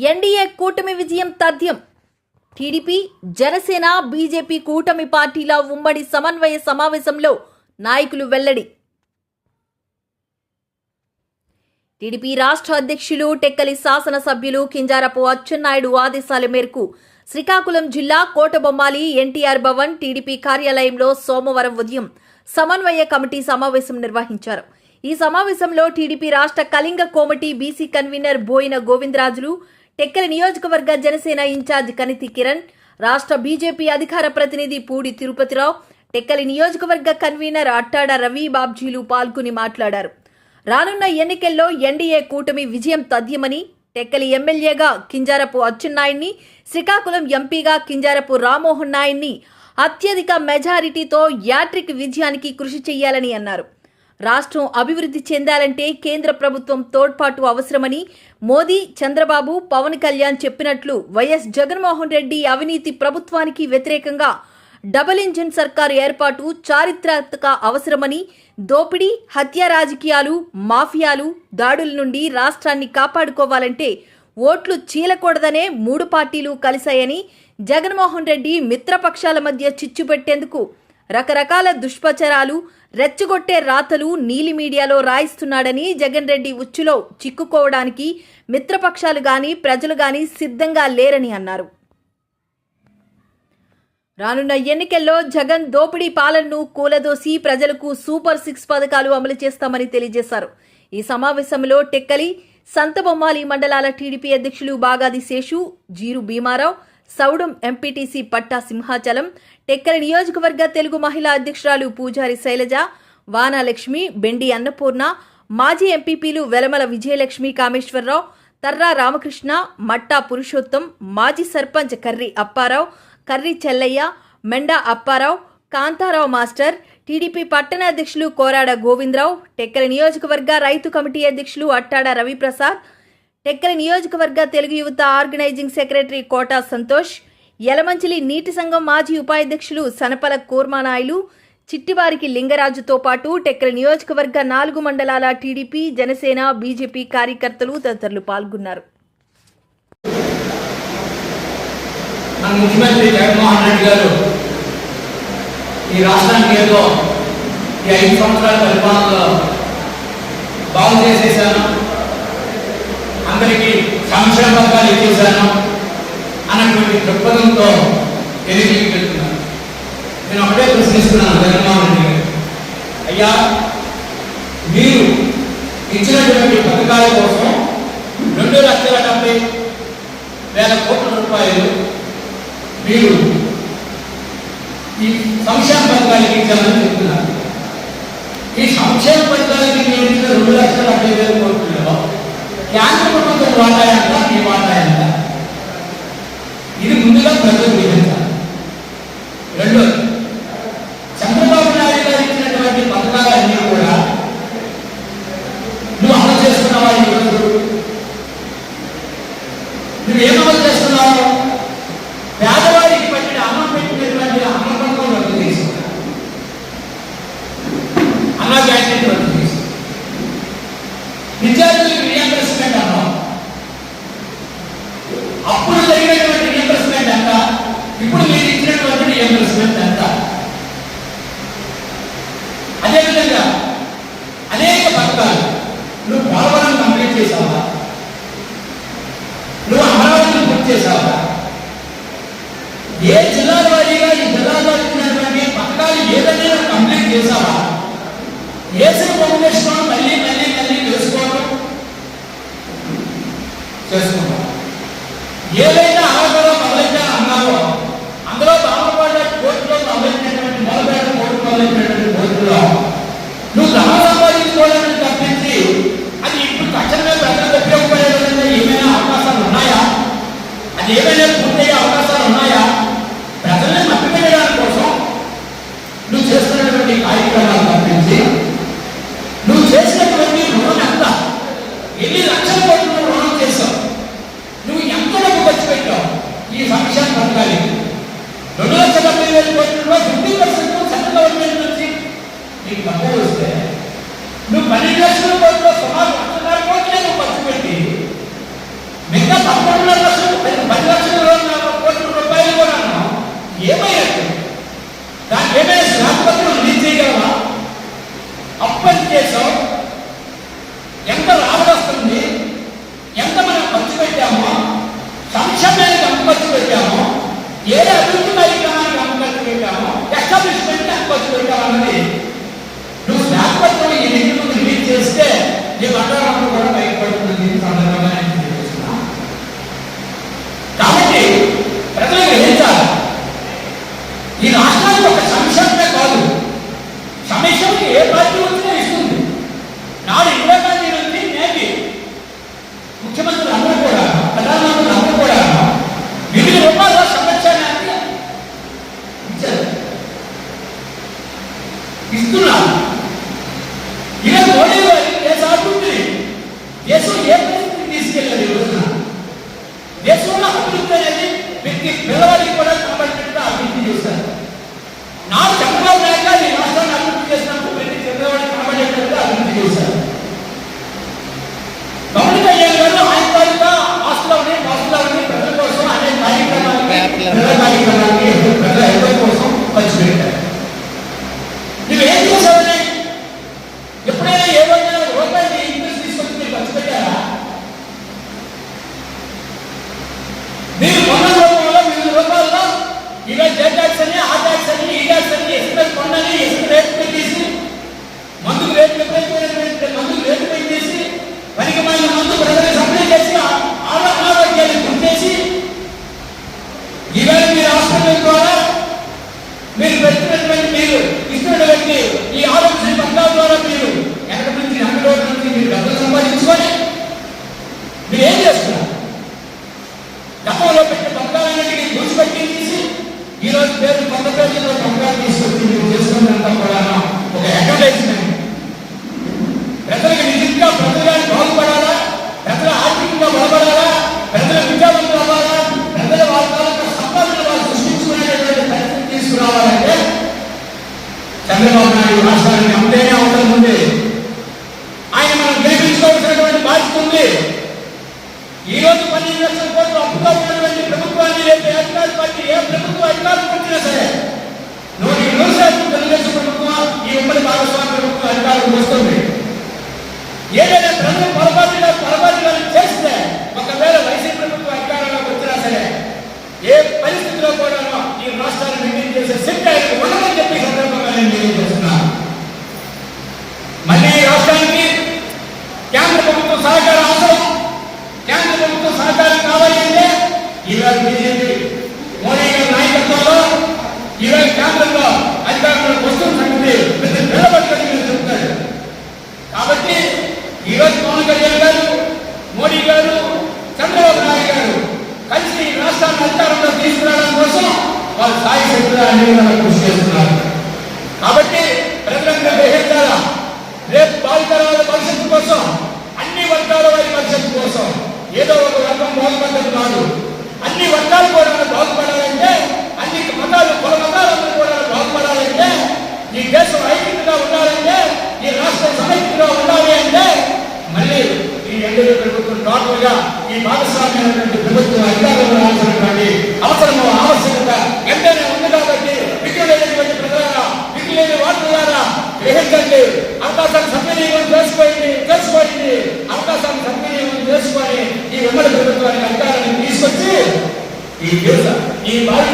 NDA కూటమి విజయం తథ్యం. టీడీపీ, జనసేన, బీజేపీ కూటమి పార్టీల ఉమ్మడి సమన్వయ సమావేశంలో నాయకులు వెల్లడి. టీడీపీ రాష్ట్ర అధ్యక్షులు టెక్కలి శాసనసభ్యులు కింజారపు అచ్చెన్నాయుడు ఆదేశాల మేరకు శ్రీకాకుళం జిల్లా కోటబొమ్మాలి ఎన్టీఆర్ భవన్ టీడీపీ కార్యాలయంలో సోమవారం ఉదయం సమన్వయ కమిటీ సమావేశం నిర్వహించారు. ఈ సమావేశంలో టీడీపీ రాష్ట్ర కళింగ కోమటి బీసీ కన్వీనర్ బోయిన గోవిందరాజులు, టెక్కలి నియోజకవర్గ జనసేన ఇన్ఛార్జ్ కనితి కిరణ్, రాష్ట్ర బీజేపీ అధికార ప్రతినిధి పూడి తిరుపతిరావు, టెక్కలి నియోజకవర్గ కన్వీనర్ అట్టాడ రవి బాబ్జీలు పాల్గొని మాట్లాడారు. రానున్న ఎన్నికల్లో ఎన్డీఏ కూటమి విజయం తథ్యమని, టెక్కలి ఎమ్మెల్యేగా కింజారపు అచ్చెన్నాయుడిని, శ్రీకాకుళం ఎంపీగా కింజారపు రామ్మోహన్ నాయుడిని అత్యధిక మెజారిటీతో యాట్రిక్ విజయానికి కృషి చేయాలని అన్నారు. రాష్ట్రం అభివృద్ధి చెందాలంటే కేంద్ర ప్రభుత్వం తోడ్పాటు అవసరమని మోదీ, చంద్రబాబు, పవన్ కళ్యాణ్ చెప్పినట్లు వైఎస్ జగన్మోహన్ రెడ్డి అవినీతి ప్రభుత్వానికి వ్యతిరేకంగా డబుల్ ఇంజిన్ సర్కారు ఏర్పాటు చారిత్రాత్మక అవసరమని, దోపిడీ, హత్య రాజకీయాలు, మాఫియాలు, దాడుల నుండి రాష్ట్రాన్ని కాపాడుకోవాలంటే ఓట్లు చీలకూడదనే మూడు పార్టీలు కలిశాయని, జగన్మోహన్ రెడ్డి మిత్రపక్షాల మధ్య చిచ్చు పెట్టేందుకు రకరకాల దుష్ప్రచారాలు, రెచ్చగొట్టే రాతలు నీలి మీడియాలో రాయిస్తున్నాడని, జగన్ రెడ్డి ఉచ్చులో చిక్కుకోవడానికి మిత్రపక్షాలు గాని ప్రజలు గాని సిద్ధంగా లేరని అన్నారు. రానున్న ఎన్నికల్లో జగన్ దోపిడీ పాలనను కూలదోసి ప్రజలకు సూపర్ 6 పథకాలు అమలు చేస్తామని తెలియజేశారు. ఈ సమావేశంలో టెక్కలి, సంతబొమ్మాలి మండలాల టీడీపీ అధ్యక్షులు బాగాది శేషు, జీరు భీమారావు, సౌడం ఎంపీటీసీ పట్టా సింహాచలం, టెక్కలి నియోజకవర్గ తెలుగు మహిళా అధ్యక్షురాలు పూజారి శైలజ, వానాలక్ష్మి, బెండి అన్నపూర్ణ, మాజీ ఎంపీపీలు వెలమల విజయలక్ష్మి కామేశ్వరరావు, తర్రా రామకృష్ణ, మట్టా పురుషోత్తం, మాజీ సర్పంచ్ కర్రి అప్పారావు, కర్రి చెల్లయ్య, మెండా అప్పారావు, కాంతారావు మాస్టర్, టీడీపీ పట్టణ అధ్యక్షులు కోరాడ గోవిందరావు, టెక్కలి నియోజకవర్గ రైతు కమిటీ అధ్యక్షులు అట్టాడ రవిప్రసాద్, టెక్కలి నియోజకవర్గ తెలుగు యువత ఆర్గనైజింగ్ సెక్రటరీ కోటా సంతోష్, యలమంచిలి నీటి సంఘం మాజీ ఉపాధ్యక్షులు సనపల కూర్మానాయులు, చిట్టివారికి లింగరాజుతో పాటు టెక్కలి నియోజకవర్గ 4 మండలాల టీడీపీ, జనసేన, బీజేపీ కార్యకర్తలు తదితరులు పాల్గొన్నారు. ముఖ్యమంత్రి జగన్మోహన్ రెడ్డి గారు ఈ రాష్ట్రానికి ఏదో ఈ 5 సంవత్సరాల పరిపాలనలో బాగు చేసేసాను, అందరికీ సంక్షేమ పథకాలు ఇచ్చేశాను అన్నటువంటి దృక్పథంతో ఎన్నికలకు వెళ్తున్నాను. నేను ఒకటే ప్రశ్నిస్తున్నాను జగన్మోహన్ రెడ్డి గారు, అయ్యా మీరు ఇచ్చినటువంటి పథకాల కోసం 2,70,000 కోట్ల రూపాయలు మీరు ఈ సంక్షేమ పథకాలకి ఇచ్చామని చెప్తున్నారు. ఈ సంక్షేమ పథకాలకి మీరు ఇచ్చిన 2,70,000 కోట్లలో కేంద్ర ప్రభుత్వం వాటా ఎంత, మీ వాటా ఎంత? ఇది ముందుగా ప్రజలు గ్రహించాలి. రెండోది, చంద్రబాబు నాయుడు గారు ఇచ్చినటువంటి పథకాలన్నీ కూడా నువ్వు అమలు చేస్తున్నావా? నువ్వు ఏం అమలు చేస్తున్నావు? పేదవారికి పట్టిన అన్నం పెట్టినటువంటి అన్న పథకం రద్దు చేసి, అన్న క్యాంటీన్ రద్దు చేసి, విద్యార్థులకు రియంబర్స్మెంట్ అన్నాం. అప్పుడు జరిగినటువంటి రియంబర్స్మెంట్ ఎంత, ఇప్పుడు మీరు ఇచ్చినటువంటి రియంబర్స్మెంట్ ఎంత? అదేవిధంగా అనేక పథకాలు నువ్వు పోలవరం కంప్లీట్ చేసావా? నువ్వు అమరావతిని పూర్తి చేసావా? ఏ జిల్లాల వారీగా ఈ జిల్లాలో ఇచ్చినటువంటి పథకాలు ఏదైనా కంప్లీట్ చేసావా? ఏసీ ఫౌండేషన్ మళ్ళీ మళ్ళీ మళ్ళీ చేసుకుంటాం. ఏదైతే అరవైలో మొదలైతే అన్నారో అందులో దామపడ్డ కోర్టులో మొదలైనటువంటి మొదలైన కోర్టు మొదలైనటువంటి కోర్టులో నువ్వు ధనం సంపాదించుకోవాలని తప్పించి అది ఇప్పుడు తక్షణమే ప్రజలకు ఉపయోగపడే విధంగా ఏమైనా అవకాశాలు ఉన్నాయా? అది ఏమైనా పూర్తయ్యే అవకాశాలు ఉన్నాయా? ప్రజల్ని మభ్యపెట్టడానికి కోసం నువ్వు చేస్తున్నటువంటి కార్యక్రమాలు తప్పించి నువ్వు చేసినటువంటి రుణం ఎంత, ఎన్ని లక్షల కోట్లు రుణం చేశావు, నువ్వు ఎంత డబ్బు ఖర్చు పెట్టావు ఈ సంక్షేమ పథకాలకి? 2,70,000 కోట్లలో 50% సెంట్రల్ గవర్నమెంట్ నుంచి నీకు తక్కువ వస్తే నువ్వు 12 లక్షల కోట్ల సుమారు 1,5 కోట్లే నువ్వు ఖర్చు పెట్టి మిగతా సంపూర్ణ 10 లక్షల కోట్ల రూపాయలు కూడా ఏమయ్యారు? దానికి ఏమైనా శ్రాపత్రం రిలీజ్ చేయగలవా? అప్పని చేసాం, ఎంత రాబడి వస్తుంది, ఎంత మనం ఖర్చు పెట్టామో, సంక్షేమానికి ఎంత ఖర్చు పెట్టామో, ఏ అభివృద్ధి కార్యక్రమానికి ఎంత ఖర్చు పెట్టామో, ఎస్టాబ్లిష్మెంట్ ఎంత ఖర్చు పెట్టామన్నది నువ్వు శ్రాపత్రం ఈ ఇంటి ముందు రిలీజ్ చేస్తే నీ బంగారం కూడా బయటపడుతుంది. సందర్భంగా నేను తెలియజేస్తున్నా. కాబట్టి ప్రజలు గ్రహించాలి, ఈ రాష్ట్రానికి ఒక సంక్షేమమే కాదు, సమస్యకి ఏ పార్టీ వచ్చినా ఇస్తుంది. నాడు ఇందిరాగాంధీ నుంచి నేటి ముఖ్యమంత్రులు అందరూ కూడా, ప్రధానమంత్రులు అందరూ కూడా వివిధ రూపాయల సంక్షేమానికి ఇచ్చారు, ఇస్తున్నారు. ఇలా మోడీ గారి దేశ అభివృద్ధి, దేశం ఏ పరిస్థితికి తీసుకెళ్ళారు? ఈ రోజున దేశంలో అభివృద్ధి అనేది వ్యక్తి పిల్లవాడికి కూడా కనబడినట్టుగా అభివృద్ధి చేస్తారు. నాడు చంద్రబాబు నాయుడు గారు ఈ రాష్ట్రాన్ని అభివృద్ధి చేసినప్పుడు ప్రతి పిల్లవాడికి కనబడేటట్టుగా అభివృద్ధి చేశారు. పవన్ కళ్యాణ్ గారు ఆయన తాలూకా ఆస్తులని పాస్తులని ప్రజల కోసం అనేక కార్యక్రమాలకి ప్రజల హితం కోసం ఖర్చు పెట్టారు. నువ్వు ఏం చేశావని ఎప్పుడైనా ఏ రోజైనా రూపాయలు ఇంట్రెస్ట్ తీసుకొచ్చి మీరు ఖర్చు పెట్టారా? మీరు కొన్న రూపంలో వివిధ రూపాయల్లో ఇవే జే ట్యాక్స్ అని, ఆ ట్యాక్స్ అని, ఈ ట్యాక్స్ అని, ఎస్ఎల్ కొనని, ఎస్ఎల్ రేటు పెట్టేసి, మందుకు రేటు విపరీతమైన మందుకు రేటు పెట్టేసి, పనికిమైన మందు ప్రజలకు సప్లై చేసి అనారోగ్యాన్ని గుర్తించి, ఈవేళ మీరు హాస్పిటల్ ద్వారా మీరు పెట్టినటువంటి, మీరు ఇస్తున్నటువంటి ఈ ఆరోగ్య పథకాల ద్వారా మీరు ఎక్కడి నుంచి అన్ని రోజుల నుంచి మీరు డబ్బులు సంపాదించుకొని మీరు ఏం చేస్తున్నారు? గతంలో పెట్టిన పథకాలన్నింటినీ దూచిపెట్టేసి ఈరోజు పేరు కొత్త పేరుతో పథకాలు తీసుకొచ్చి మీరు చేసుకున్నంతా కూడా ఒక అడ్వర్టైజ్మెంట్. ప్రజలకు నిజంగా ప్రజలు బాగుపడాలా, ప్రజల ఆర్థికంగా బలపడాలా, ప్రజల విద్యావంతులు అవ్వాలా, ప్రజల వాళ్ళ సంపాదన వాళ్ళు సృష్టించుకునేటువంటి పరిస్థితి తీసుకురావాలంటే చంద్రబాబు నాయుడు రాష్ట్రానికి అంతేనే అవసరం ఉంది. ఆయన మనం గెలిపించుకోవాల్సినటువంటి బాధ్యత ఉంది. ఈ రోజు 12 లక్షల కోట్లు అప్పుగా ఉన్నటువంటి ప్రభుత్వాన్ని లేకపోతే అధికార పార్టీ ఏ ప్రభుత్వం అధికారం వచ్చినా సరే 100% తెలుగుదేశం ప్రభుత్వం, ఈ ఉమ్మడి భాగస్వామ్య ప్రభుత్వం అధికారం వస్తుంది. ఏదైనా ప్రజలు పొరపాటుగా చేస్తే ఒకవేళ వైసీపీ ప్రభుత్వం అధికారంలోకి వచ్చినా సరే ఏ పరిస్థితిలో కూడా ఈ రాష్ట్రాన్ని మెయింటైన్ చేసే శక్తి ఆయనకు ఉండదని చెప్పి సందర్భంగా నేను తెలియజేస్తున్నాను. మళ్ళీ ఈ రాష్ట్రానికి కేంద్ర ప్రభుత్వం సహకారం అవసరం. కేంద్ర ప్రభుత్వం సహకారం కావాలి అంటే ఈవేళ బీజేపీ మోడీ గారి నాయకత్వంలో ఈవేళ కేంద్రంలో అధికారంలోకి వస్తున్న సంగతి ప్రతి నిలబడుతుంది మీరు చెప్తారు. కాబట్టి ఈరోజు పవన్ కళ్యాణ్ గారు, మోడీ గారు, చంద్రబాబు నాయుడు గారు కలిసి ఈ రాష్ట్రాన్ని అధికారంలో తీసుకురావడం కోసం వాళ్ళు సాయి శక్తులు అన్ని కృషి చేస్తున్నారు. కాబట్టి ప్రజలందరూ గ్రహించాలా, రేపు భావితరాల భవిష్యత్తు కోసం, అన్ని వర్గాల వారి భవిష్యత్తు కోసం ఏదో ఒక వర్గం బాగుపడ్డది కాదు. అన్ని వర్గాలు కూడా బాగుపడాలంటే, అన్ని మతాలు కుల మతాలందరూ కూడా బాగుపడాలంటే, ఈ దేశం ఐక్యతగా ఉండాలంటే, ఈ రాష్ట్రం సమైక్యంగా ఉండాలి అంటే మళ్ళీ ఈ ఎన్డీఏ ప్రభుత్వం టోటల్ గా ఈ భాగస్వామ్యమైనటువంటి ప్రభుత్వం అధికారంలో రావాల్సినటువంటి అవసరము ఆవశ్యకత ఎంతైనా ఉంది. కాబట్టి విజ్ఞులైనటువంటి ప్రజలారా, విజ్ఞులైన వార్తలారా గ్రహించండి. అవకాశాన్ని సద్వినియోగం చేసుకోండి. అవకాశాన్ని సద్వినియోగం చేసుకొని ఈ ఉమ్మడి ప్రభుత్వానికి అధికారాన్ని తీసుకొచ్చి ఈ భారత